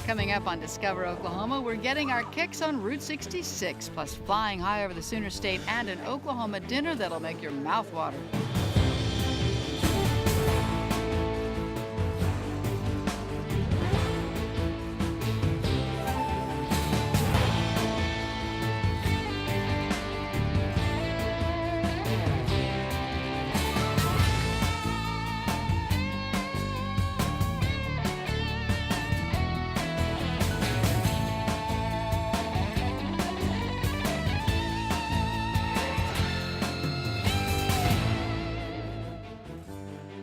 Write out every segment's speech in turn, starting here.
Coming up on Discover Oklahoma, we're getting our kicks on Route 66, plus flying high over the Sooner State and an Oklahoma dinner that'll make your mouth water.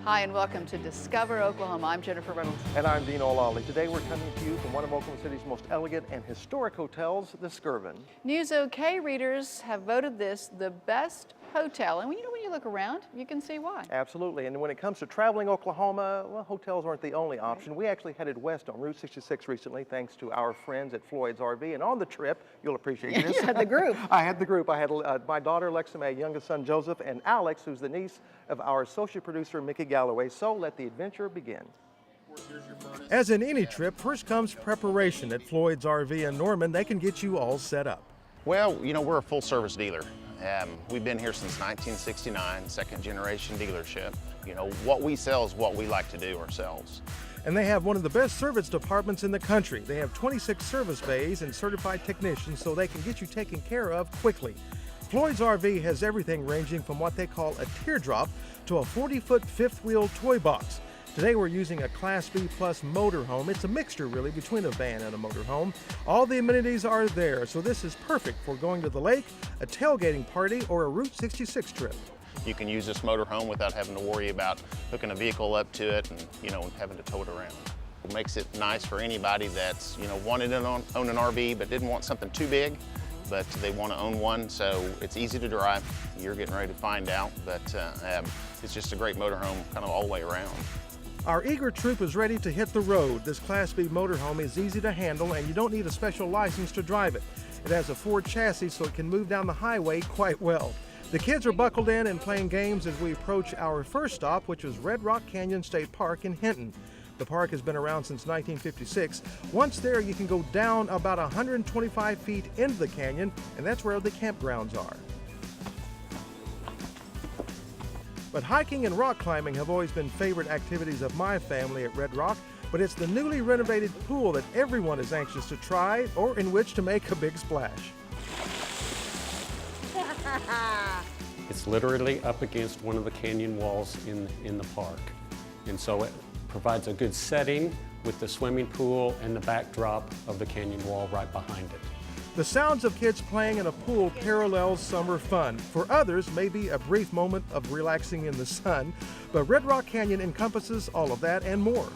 Hi, and welcome to Discover Oklahoma. I'm Jennifer Reynolds. And I'm Dean O'Lawley. Today we're coming to you from one of Oklahoma City's most elegant and historic hotels, the Skirvin. News OK readers have voted this the best hotel. And when you look around, you can see why. Absolutely. And when it comes to traveling Oklahoma, well, hotels aren't the only option. We actually headed west on Route 66 recently, thanks to our friends at Floyds RV. And on the trip, you'll appreciate this. You had the group. I had the group. I had my daughter, Lexa, my youngest son, Joseph, and Alex, who's the niece of our associate producer, Mickey Galloway. So let the adventure begin. As in any trip, first comes preparation. At Floyd's RV in Norman, they can get you all set up. Well, you know, we're a full-service dealer. We've been here since 1969, second-generation dealership. You know, what we sell is what we like to do ourselves. And they have one of the best service departments in the country. They have 26 service bays and certified technicians so they can get you taken care of quickly. Floyd's RV has everything ranging from what they call a teardrop to a 40-foot fifth-wheel toy box. Today we're using a Class B Plus motorhome. It's a mixture really between a van and a motorhome. All the amenities are there, so this is perfect for going to the lake, a tailgating party, or a Route 66 trip. You can use this motorhome without having to worry about hooking a vehicle up to it and, you know, having to tow it around. It makes it nice for anybody that's, you know, wanted to own an RV but didn't want something too big, but they want to own one, so it's easy to drive. You're getting ready to find out, but it's just a great motorhome kind of all the way around. Our eager troop is ready to hit the road. This Class B motorhome is easy to handle and you don't need a special license to drive it. It has a Ford chassis so it can move down the highway quite well. The kids are buckled in and playing games as we approach our first stop, which is Red Rock Canyon State Park in Hinton. The park has been around since 1956. Once there, you can go down about 125 feet into the canyon, and that's where the campgrounds are. But hiking and rock climbing have always been favorite activities of my family at Red Rock, but it's the newly renovated pool that everyone is anxious to try or in which to make a big splash. It's literally up against one of the canyon walls in the park. And so it provides a good setting with the swimming pool and the backdrop of the canyon wall right behind it. The sounds of kids playing in a pool parallels summer fun. For others, maybe a brief moment of relaxing in the sun, but Red Rock Canyon encompasses all of that and more.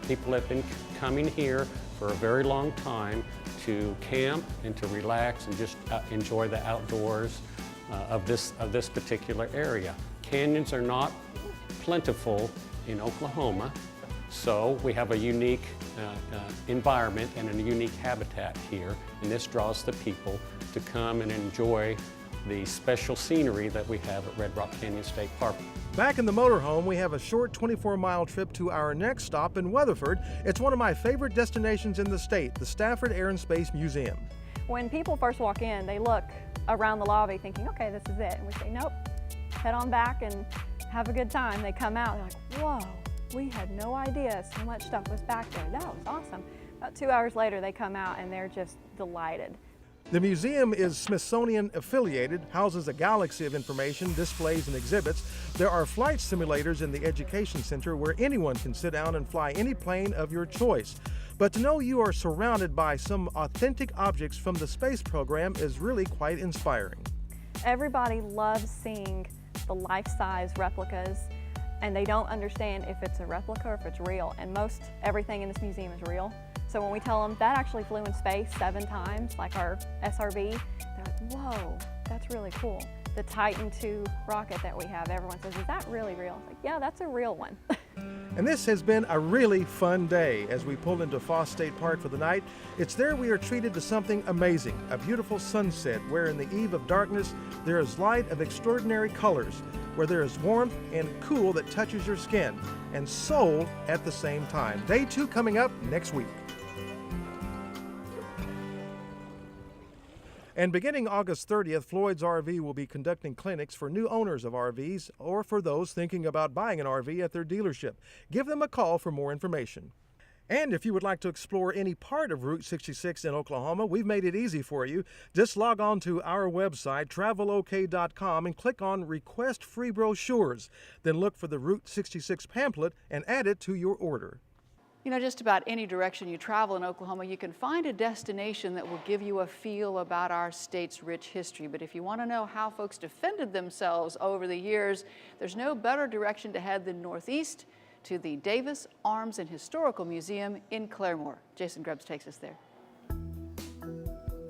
People have been coming here for a very long time to camp and to relax and just enjoy the outdoors of this particular area. Canyons are not plentiful in Oklahoma, so we have a unique environment and a unique habitat here, and this draws the people to come and enjoy the special scenery that we have at Red Rock Canyon State Park. Back in the motorhome, we have a short 24-mile trip to our next stop in Weatherford. It's one of my favorite destinations in the state, the Stafford Air and Space Museum. When people first walk in, they look around the lobby thinking, okay, this is it. And we say, nope, head on back and have a good time. They come out, they're like, whoa, we had no idea so much stuff was back there. That was awesome. About 2 hours later, they come out and they're just delighted. The museum is Smithsonian affiliated, houses a galaxy of information, displays, and exhibits. There are flight simulators in the Education Center where anyone can sit down and fly any plane of your choice. But to know you are surrounded by some authentic objects from the space program is really quite inspiring. Everybody loves seeing the life-size replicas, and they don't understand if it's a replica or if it's real. And most everything in this museum is real. So when we tell them that actually flew in space 7 times, like our SRV, they're like, whoa, that's really cool. The Titan II rocket that we have, everyone says, is that really real? It's like, yeah, that's a real one. And this has been a really fun day as we pulled into Foss State Park for the night. It's there we are treated to something amazing, a beautiful sunset where in the eve of darkness there is light of extraordinary colors, where there is warmth and cool that touches your skin, and soul at the same time. Day 2 coming up next week. And beginning August 30th, Floyds RV will be conducting clinics for new owners of RVs or for those thinking about buying an RV at their dealership. Give them a call for more information. And if you would like to explore any part of Route 66 in Oklahoma, we've made it easy for you. Just log on to our website, travelok.com, and click on Request Free Brochures. Then look for the Route 66 pamphlet and add it to your order. You know, just about any direction you travel in Oklahoma, you can find a destination that will give you a feel about our state's rich history. But if you want to know how folks defended themselves over the years, there's no better direction to head than northeast to the Davis Arms and Historical Museum in Claremore. Jason Grubbs takes us there.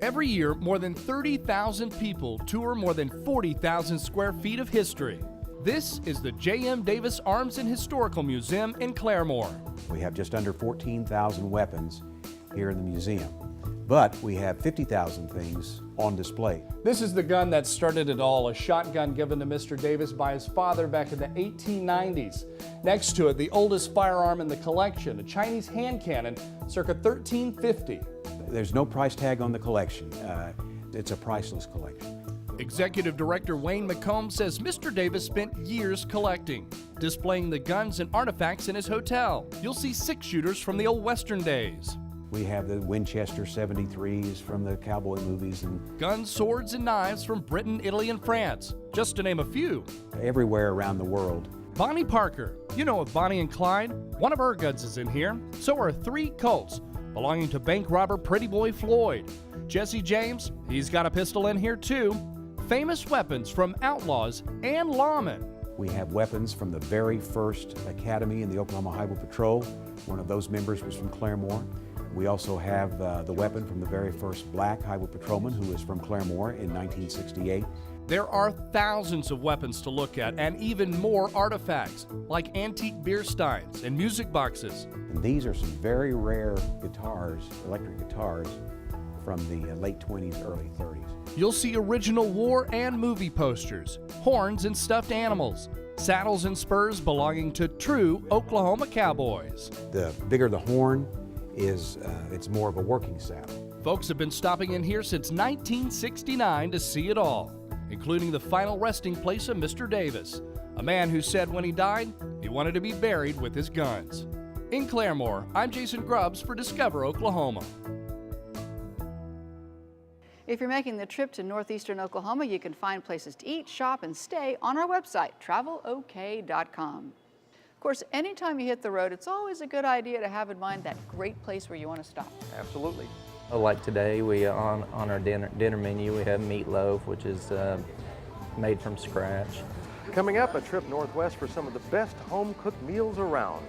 Every year, more than 30,000 people tour more than 40,000 square feet of history. This is the J.M. Davis Arms and Historical Museum in Claremore. We have just under 14,000 weapons here in the museum, but we have 50,000 things on display. This is the gun that started it all, a shotgun given to Mr. Davis by his father back in the 1890s. Next to it, the oldest firearm in the collection, a Chinese hand cannon, circa 1350. There's no price tag on the collection. It's a priceless collection. Executive Director Wayne McComb says Mr. Davis spent years collecting, displaying the guns and artifacts in his hotel. You'll see 6-shooters from the old Western days. We have the Winchester 73s from the cowboy movies, and guns, swords, and knives from Britain, Italy, and France, just to name a few. Everywhere around the world. Bonnie Parker, you know of Bonnie and Clyde? One of her guns is in here. So are 3 Colts, belonging to bank robber Pretty Boy Floyd. Jesse James, he's got a pistol in here too. Famous weapons from outlaws and lawmen. We have weapons from the very first academy in the Oklahoma Highway Patrol. One of those members was from Claremore. We also have the weapon from the very first black highway patrolman, who was from Claremore in 1968. There are thousands of weapons to look at and even more artifacts, like antique beer steins and music boxes. And these are some very rare guitars, electric guitars, from the late 20s, early 30s. You'll see original war and movie posters, horns and stuffed animals, saddles and spurs belonging to true Oklahoma cowboys. The bigger the horn is, it's more of a working saddle. Folks have been stopping in here since 1969 to see it all, including the final resting place of Mr. Davis, a man who said when he died, he wanted to be buried with his guns. In Claremore, I'm Jason Grubbs for Discover Oklahoma. If you're making the trip to northeastern Oklahoma, you can find places to eat, shop, and stay on our website, travelok.com. Of course, anytime you hit the road, it's always a good idea to have in mind that great place where you want to stop. Absolutely. Like today, we on our dinner menu, we have meatloaf, which is made from scratch. Coming up, a trip northwest for some of the best home-cooked meals around.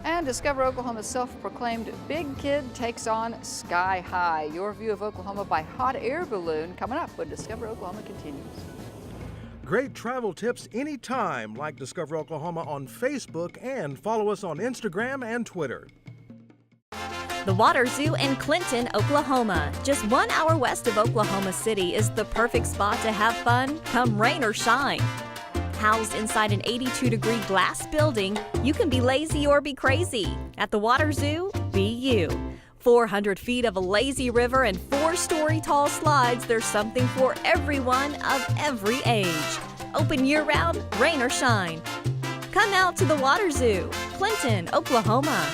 And Discover Oklahoma's self-proclaimed Big Kid takes on Sky High. Your view of Oklahoma by hot air balloon coming up when Discover Oklahoma continues. Great travel tips anytime, like Discover Oklahoma on Facebook, and follow us on Instagram and Twitter. The Water Zoo in Clinton, Oklahoma. Just 1 hour west of Oklahoma City is the perfect spot to have fun, come rain or shine. Housed inside an 82-degree glass building, you can be lazy or be crazy. At the Water Zoo, be you. 400 feet of a lazy river and 4-story tall slides, there's something for everyone of every age. Open year-round, rain or shine. Come out to the Water Zoo, Clinton, Oklahoma.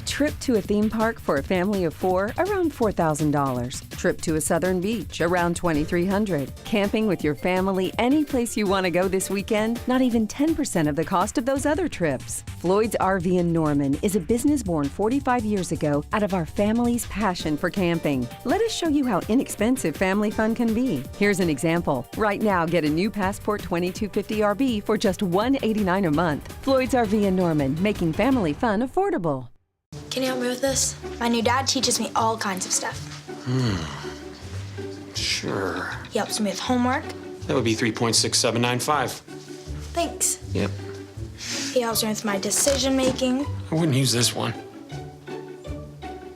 Trip to a theme park for a family of 4, around $4,000. Trip to a southern beach, around $2,300. Camping with your family any place you want to go this weekend, not even 10% of the cost of those other trips. Floyds RV in Norman is a business born 45 years ago out of our family's passion for camping. Let us show you how inexpensive family fun can be. Here's an example. Right now, get a new Passport 2250 RV for just $189 a month. Floyds RV in Norman, making family fun affordable. Can you help me with this? My new dad teaches me all kinds of stuff. Sure. He helps me with homework. That would be 3.6795. Thanks. Yep. He helps me with my decision making. I wouldn't use this one.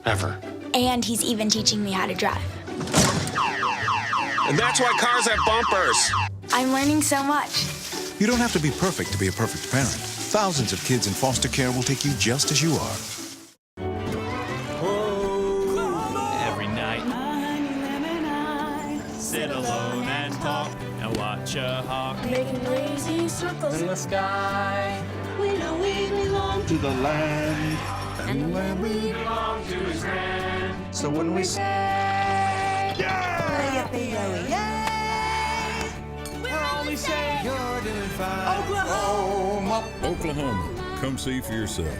Ever. And he's even teaching me how to drive. And that's why cars have bumpers. I'm learning so much. You don't have to be perfect to be a perfect parent. Thousands of kids in foster care will take you just as you are. Every night. talk and watch a hawk making lazy circles in the sky. We know we belong to the land, And the land we belong to is grand. so when we say yeah, yippee yay, We're only saying you're doing fine. Oklahoma. Oklahoma. Come see for yourself.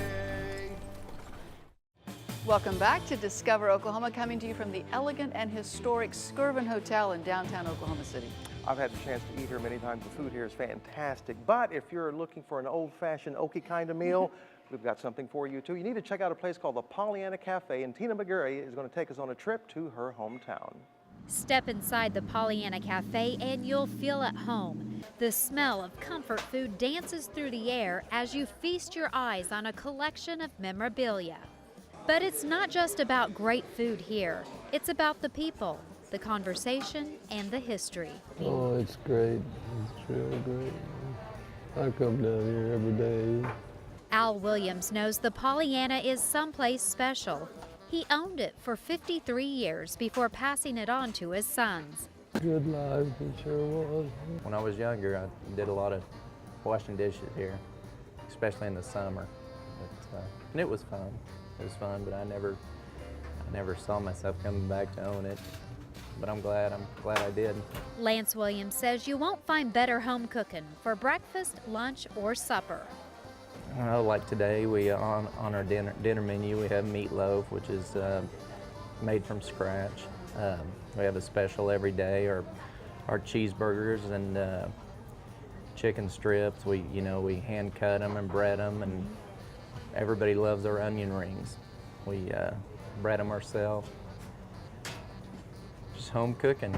Welcome back to Discover Oklahoma, coming to you from the elegant and historic Skirvin Hotel in downtown Oklahoma City. I've had the chance to eat here many times. The food here is fantastic. But if you're looking for an old-fashioned Okie kind of meal, we've got something for you too. You need to check out a place called the Pollyanna Cafe, and Tina McGarry is going to take us on a trip to her hometown. Step inside the Pollyanna Cafe and you'll feel at home. The smell of comfort food dances through the air as you feast your eyes on a collection of memorabilia. But it's not just about great food here. It's about the people, the conversation, and the history. Oh, it's great. It's really great. I come down here every day. Al Williams knows the Pollyanna is someplace special. He owned it for 53 years before passing it on to his sons. Good life, it sure was. When I was younger, I did a lot of washing dishes here, especially in the summer. And it was fun. It was fun, but I never saw myself coming back to own it. But I'm glad I did. Lance Williams says you won't find better home cooking for breakfast, lunch, or supper. Like today, we on our dinner menu we have meatloaf, which is made from scratch. We have a special every day, our cheeseburgers and chicken strips. We hand cut them and bread them, and everybody loves our onion rings. We bread them ourselves. Just home cooking.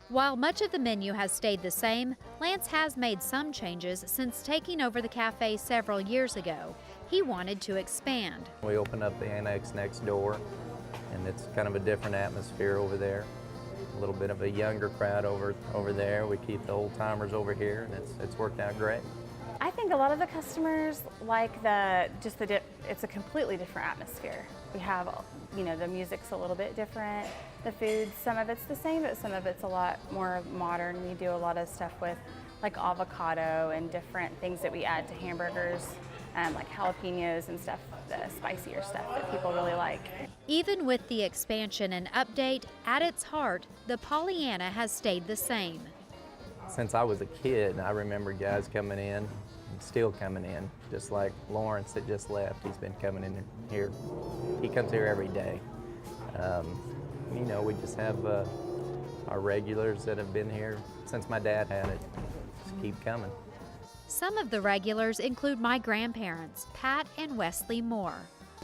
While much of the menu has stayed the same, Lance has made some changes since taking over the cafe several years ago. He wanted to expand. We opened up the annex next door, and it's kind of a different atmosphere over there. A little bit of a younger crowd over there. We keep the old timers over here, and it's worked out great. I think a lot of the customers like it's a completely different atmosphere. We have, the music's a little bit different. The food, some of it's the same, but some of it's a lot more modern. We do a lot of stuff with like avocado and different things that we add to hamburgers, like jalapenos and stuff, the spicier stuff that people really like. Even with the expansion and update, at its heart, the Pollyanna has stayed the same. Since I was a kid, I remember guys coming in, and still coming in, just like Lawrence that just left. He's been coming in here. He comes here every day. We just have our regulars that have been here since my dad had it. Just keep coming. Some of the regulars include my grandparents, Pat and Wesley Moore.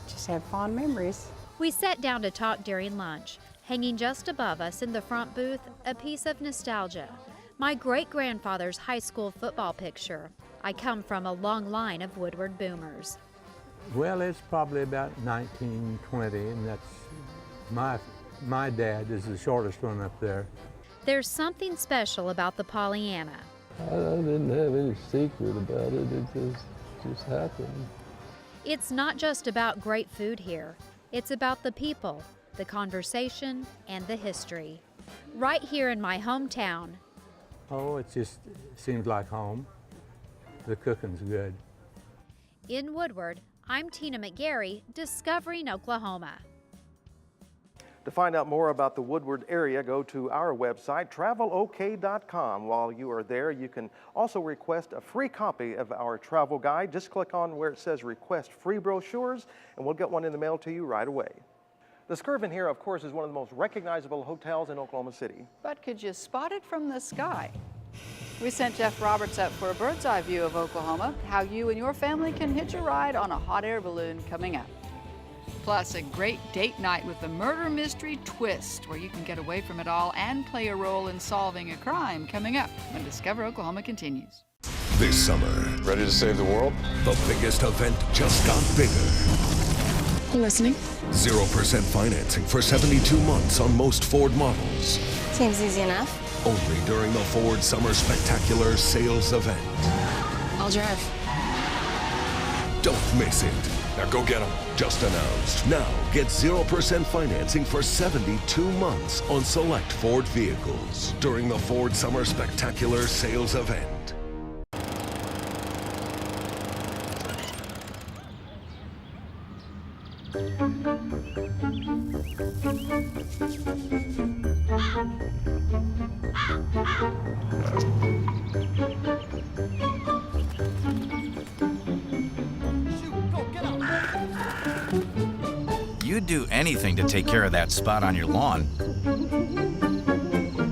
Just have fond memories. We sat down to talk during lunch. Hanging just above us in the front booth, a piece of nostalgia. My great-grandfather's high school football picture. I come from a long line of Woodward boomers. Well, it's probably about 1920, and that's my dad is the shortest one up there. There's something special about the Pollyanna. I didn't have any secret about it. It just happened. It's not just about great food here. It's about the people, the conversation, and the history. Right here in my hometown. Oh, it just seems like home. The cooking's good. In Woodward, I'm Tina McGarry, Discovering Oklahoma. To find out more about the Woodward area, go to our website, travelok.com. While you are there, you can also request a free copy of our travel guide. Just click on where it says Request Free Brochures, and we'll get one in the mail to you right away. The Skirvin here, of course, is one of the most recognizable hotels in Oklahoma City. But could you spot it from the sky? We sent Jeff Roberts up for a bird's eye view of Oklahoma, how you and your family can hitch a ride on a hot air balloon coming up. Plus, a great date night with a murder mystery twist where you can get away from it all and play a role in solving a crime coming up when Discover Oklahoma continues. This summer, Ready to save the world? the biggest event just got bigger. Listening. 0% financing for 72 months on most Ford models. Seems easy enough. Only during the Ford Summer Spectacular sales event. I'll drive. Don't miss it. Now go get them. Just announced. Now get 0% financing for 72 months on select Ford vehicles during the Ford Summer Spectacular sales event. You'd do anything to take care of that spot on your lawn.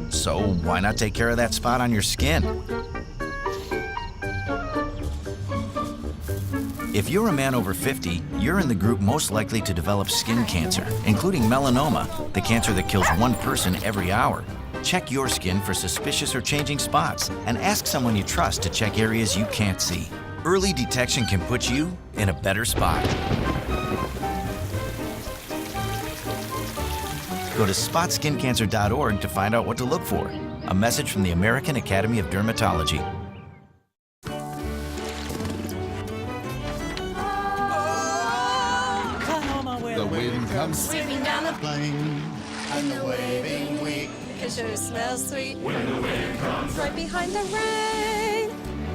So why not take care of that spot on your skin? If you're a man over 50, you're in the group most likely to develop skin cancer, including melanoma, the cancer that kills one person every hour. Check your skin for suspicious or changing spots and ask someone you trust to check areas you can't see. Early detection can put you in a better spot. Go to spotskincancer.org to find out what to look for. A message from the American Academy of Dermatology. The wind comes sweeping down the plain, and the waving wheat can sure smell sweet when the wind comes right behind the rain.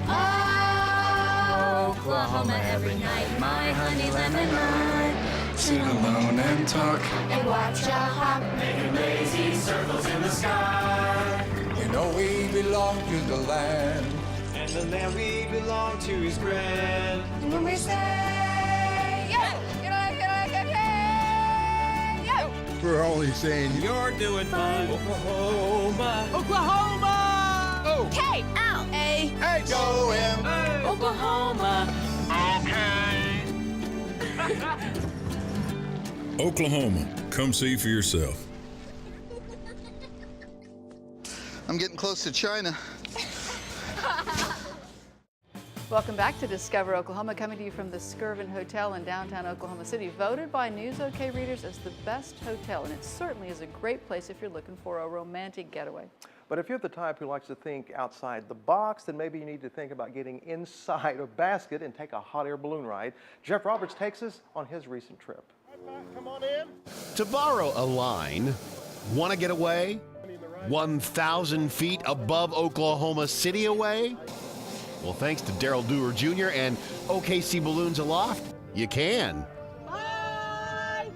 Oh, Oklahoma every night, my honey lemon mine. Sit alone and talk and watch a hawk making lazy circles in the sky. You know we belong to the land, and the land we belong to is grand. And when we say, yo, we're only saying you're doing fine. Oklahoma, Oklahoma. O K L A H O M. Oklahoma. Okay. Oklahoma, come see for yourself. I'm getting close to China. Welcome back to Discover Oklahoma, coming to you from the Skirvin Hotel in downtown Oklahoma City, voted by News OK readers as the best hotel, and it certainly is a great place if you're looking for a romantic getaway. But if you're the type who likes to think outside the box, then maybe you need to think about getting inside a basket and take a hot air balloon ride. Jeff Roberts takes us on his recent trip. Come on in. To borrow a line, want to get away? 1,000 feet above Oklahoma City away? Well, thanks to Daryl Dewar Jr. and OKC Balloons Aloft, you can. Bye!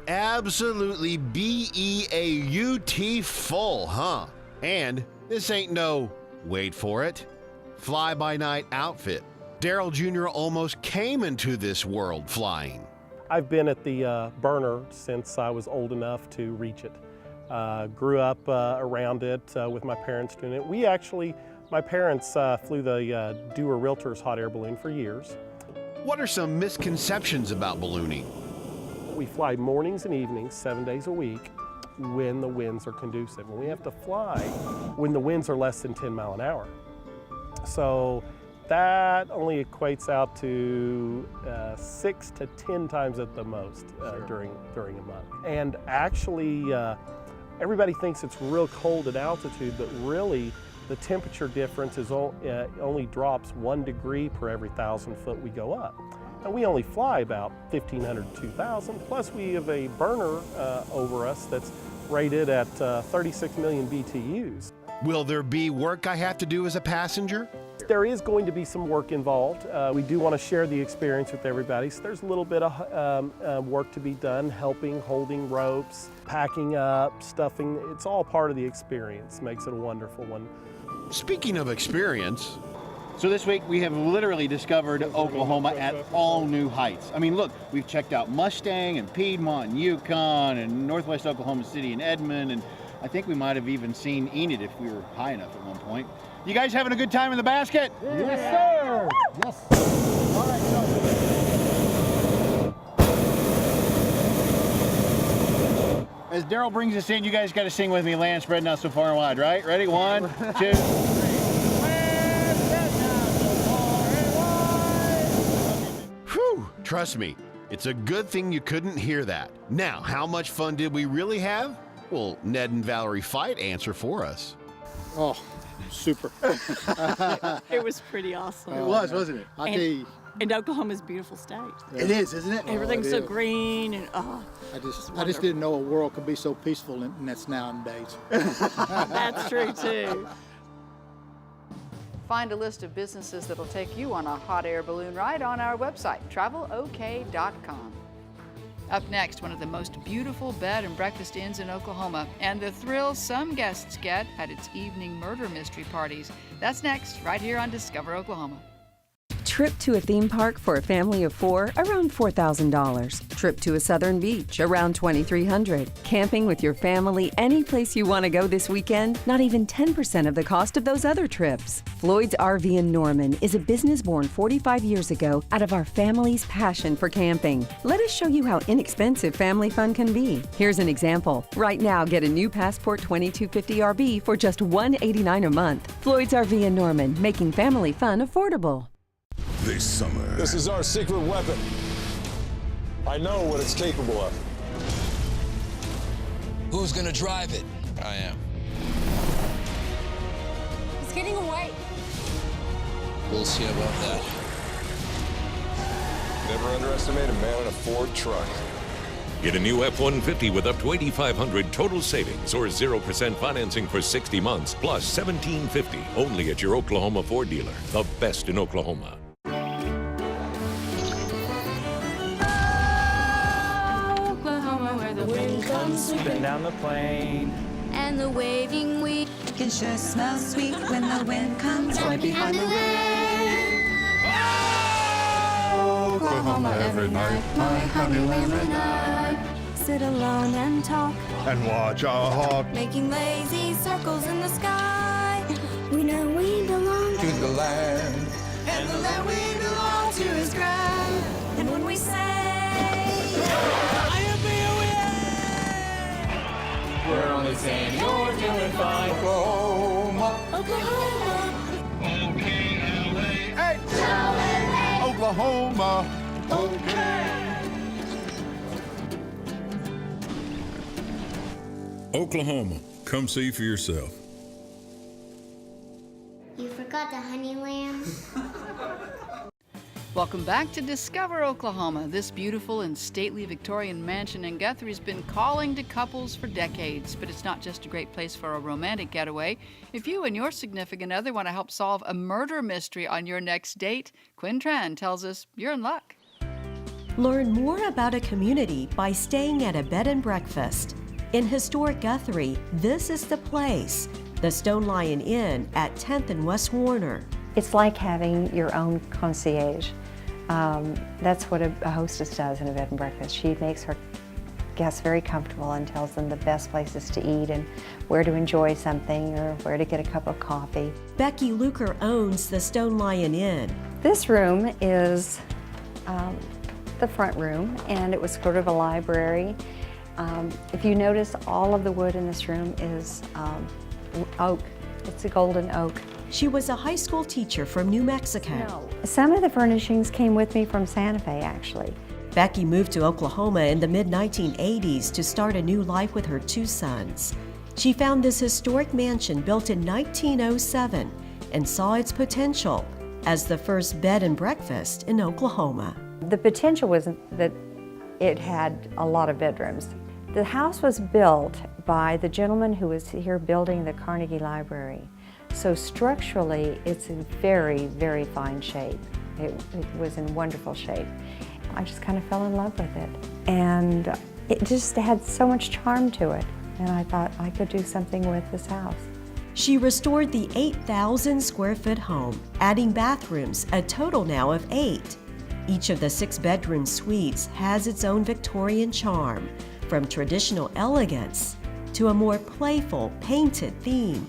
Absolutely B-E-A-U-T full, huh? And this ain't no, wait for it, fly-by-night outfit. Daryl Jr. almost came into this world flying. I've been at the burner since I was old enough to reach it. Grew up around it with my parents doing it. My parents flew the Dewar Realtors hot air balloon for years. What are some misconceptions about ballooning? We fly mornings and evenings, 7 days a week, when the winds are conducive. And we have to fly when the winds are less than 10 miles an hour. So that only equates out to 6 to 10 times at the most during a month. And actually, everybody thinks it's real cold at altitude, but really the temperature difference is only drops 1 degree per every 1,000 foot we go up. And we only fly about 1,500 to 2,000, plus we have a burner over us that's rated at 36 million BTUs. Will there be work I have to do as a passenger? There is going to be some work involved. We do want to share the experience with everybody, so there's a little bit of work to be done, helping, holding ropes, packing up, stuffing. It's all part of the experience, makes it a wonderful one. Speaking of experience, so this week we have literally discovered Oklahoma at all new heights. I mean, look, we've checked out Mustang and Piedmont and Yukon and Northwest Oklahoma City and Edmond, and I think we might have even seen Enid if we were high enough at one point. You guys having a good time in the basket? Yes, sir. Yes. All right, As Daryl brings us in, you guys got to sing with me, Land Spread Not So Far and Wide, right? Ready? 1, 2. Whew, trust me, it's a good thing you couldn't hear that. Now, how much fun did we really have? Will Ned and Valerie Fight answer for us? Oh, super. It was pretty awesome. It was, wasn't it? I'll tell you. And Oklahoma's a beautiful state. It is, isn't it? Everything's it so is. green and I just didn't know a world could be so peaceful in that's nowadays. That's true too. Find a list of businesses that'll take you on a hot air balloon ride on our website, travelok.com. Up next, one of the most beautiful bed and breakfast inns in Oklahoma and the thrill some guests get at its evening murder mystery parties. That's next, right here on Discover Oklahoma. Trip to a theme park for a family of 4, around $4,000. Trip to a southern beach, around $2,300. Camping with your family any place you want to go this weekend, not even 10% of the cost of those other trips. Floyds RV in Norman is a business born 45 years ago out of our family's passion for camping. Let us show you how inexpensive family fun can be. Here's an example. Right now, get a new Passport 2250 RV for just $189 a month. Floyds RV in Norman, making family fun affordable. This summer. This is our secret weapon. I know what it's capable of. Who's gonna drive it? I am. He's getting away. We'll see about that. Never underestimate a man in a Ford truck. Get a new F-150 with up to $8,500 total savings or 0% financing for 60 months, plus $1,750 only at your Oklahoma Ford dealer, the best in Oklahoma. Oklahoma, where the wind comes sweeping down the plain, and the waving wheat can sure smell sweet when the wind comes right behind the rain. Oklahoma, every night, my honey lamb and I sit alone and talk And watch a hawk. making lazy circles in the sky. We know we belong To the land. and the land we belong to is grand. And when we say, We're only saying you're doing fine. Oklahoma. Oklahoma, Oklahoma. Oklahoma, come see for yourself. You forgot the honey lamb? Welcome back to Discover Oklahoma. This beautiful and stately Victorian mansion in Guthrie has been calling to couples for decades, but it's not just a great place for a romantic getaway. If you and your significant other want to help solve a murder mystery on your next date, Quinn Tran tells us you're in luck. Learn more about a community by staying at a bed and breakfast. In historic Guthrie, this is the place, the Stone Lion Inn at 10th and West Warner. It's like having your own concierge. That's what a hostess does in a bed and breakfast. She makes her guests very comfortable and tells them the best places to eat and where to enjoy something or where to get a cup of coffee. Becky Luker owns the Stone Lion Inn. This room is the front room, and it was sort of a library. If you notice, all of the wood in this room is oak. It's a golden oak. She was a high school teacher from New Mexico. No. Some of the furnishings came with me from Santa Fe, actually. Becky moved to Oklahoma in the mid-1980s to start a new life with her 2 sons. She found this historic mansion built in 1907 and saw its potential as the first bed and breakfast in Oklahoma. The potential was that it had a lot of bedrooms. The house was built by the gentleman who was here building the Carnegie Library. So structurally, it's in very, very fine shape. It was in wonderful shape. I just kind of fell in love with it. And it just had so much charm to it. And I thought I could do something with this house. She restored the 8,000 square foot home, adding bathrooms, a total now of 8. Each of the 6 bedroom suites has its own Victorian charm, from traditional elegance to a more playful, painted theme.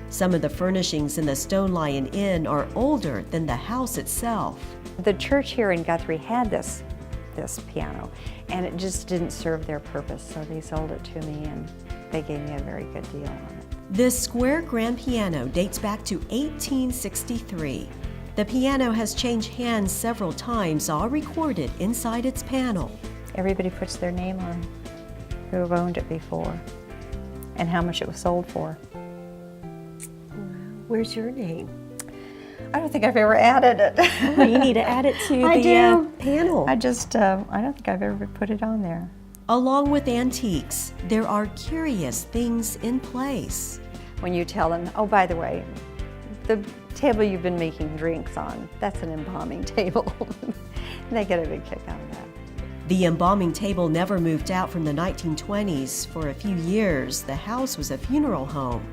Some of the furnishings in the Stone Lion Inn are older than the house itself. The church here in Guthrie had this piano, and it just didn't serve their purpose, so they sold it to me, and they gave me a very good deal on it. This square grand piano dates back to 1863. The piano has changed hands several times, all recorded inside its panel. Everybody puts their name on who have owned it before. and how much it was sold for. Where's your name? I don't think I've ever added it. Well, you need to add it to the panel. I don't think I've ever put it on there. Along with antiques, there are curious things in place. When you tell them, oh, by the way, the table you've been making drinks on, that's an embalming table. They get a big kick out of that. The embalming table never moved out from the 1920s. For a few years, the house was a funeral home.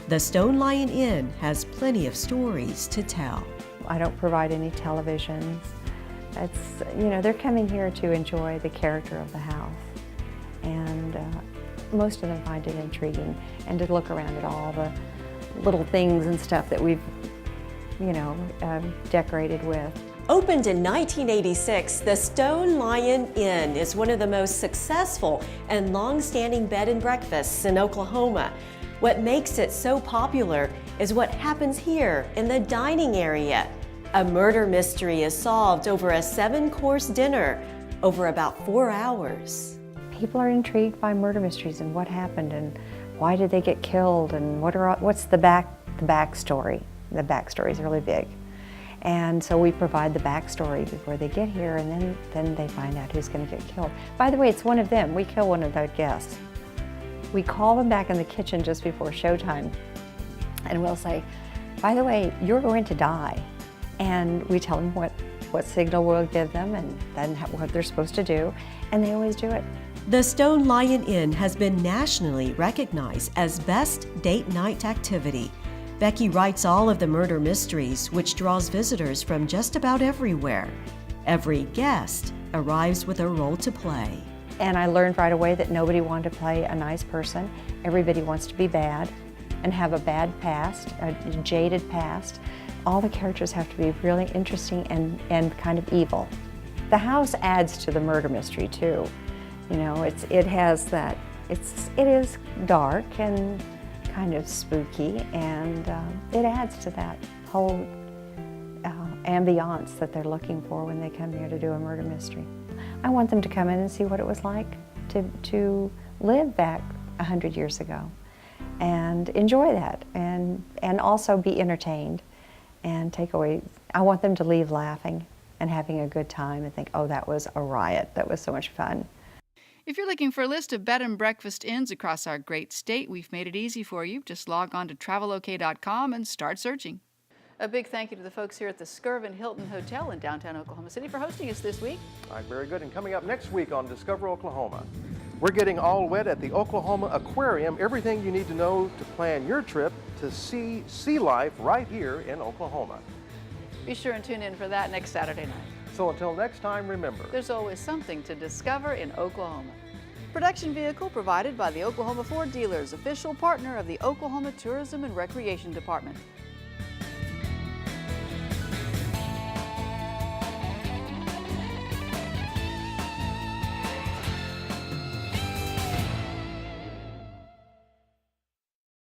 The Stone Lion Inn has plenty of stories to tell. I don't provide any televisions. It's, they're coming here to enjoy the character of the house. And most of them find it intriguing, and to look around at all the little things and stuff that we've, decorated with. Opened in 1986, the Stone Lion Inn is one of the most successful and long-standing bed and breakfasts in Oklahoma. What makes it so popular is what happens here in the dining area. A murder mystery is solved over a 7-course dinner over about 4 hours. People are intrigued by murder mysteries and what happened and why did they get killed and what's the backstory. The backstory is really big. And so we provide the backstory before they get here, and then they find out who's going to get killed. By the way, it's one of them. We kill one of their guests. We call them back in the kitchen just before showtime, and we'll say, by the way, you're going to die. And we tell them what signal we'll give them and then what they're supposed to do, and they always do it. The Stone Lion Inn has been nationally recognized as Best Date Night Activity. Becky writes all of the murder mysteries, which draws visitors from just about everywhere. Every guest arrives with a role to play. And I learned right away that nobody wanted to play a nice person. Everybody wants to be bad and have a bad past, a jaded past. All the characters have to be really interesting and kind of evil. The house adds to the murder mystery too. It has that, it is dark and kind of spooky, and it adds to that whole ambiance that they're looking for when they come here to do a murder mystery. I want them to come in and see what it was like to live back 100 years ago and enjoy that and also be entertained and take away. I want them to leave laughing and having a good time and think, oh, that was a riot. That was so much fun. If you're looking for a list of bed and breakfast inns across our great state, we've made it easy for you. Just log on to travelok.com and start searching. A big thank you to the folks here at the Skirvin Hilton Hotel in downtown Oklahoma City for hosting us this week. All right, very good. And coming up next week on Discover Oklahoma, we're getting all wet at the Oklahoma Aquarium. Everything you need to know to plan your trip to see sea life right here in Oklahoma. Be sure and tune in for that next Saturday night. So until next time, remember, there's always something to discover in Oklahoma. Production vehicle provided by the Oklahoma Ford Dealers, official partner of the Oklahoma Tourism and Recreation Department.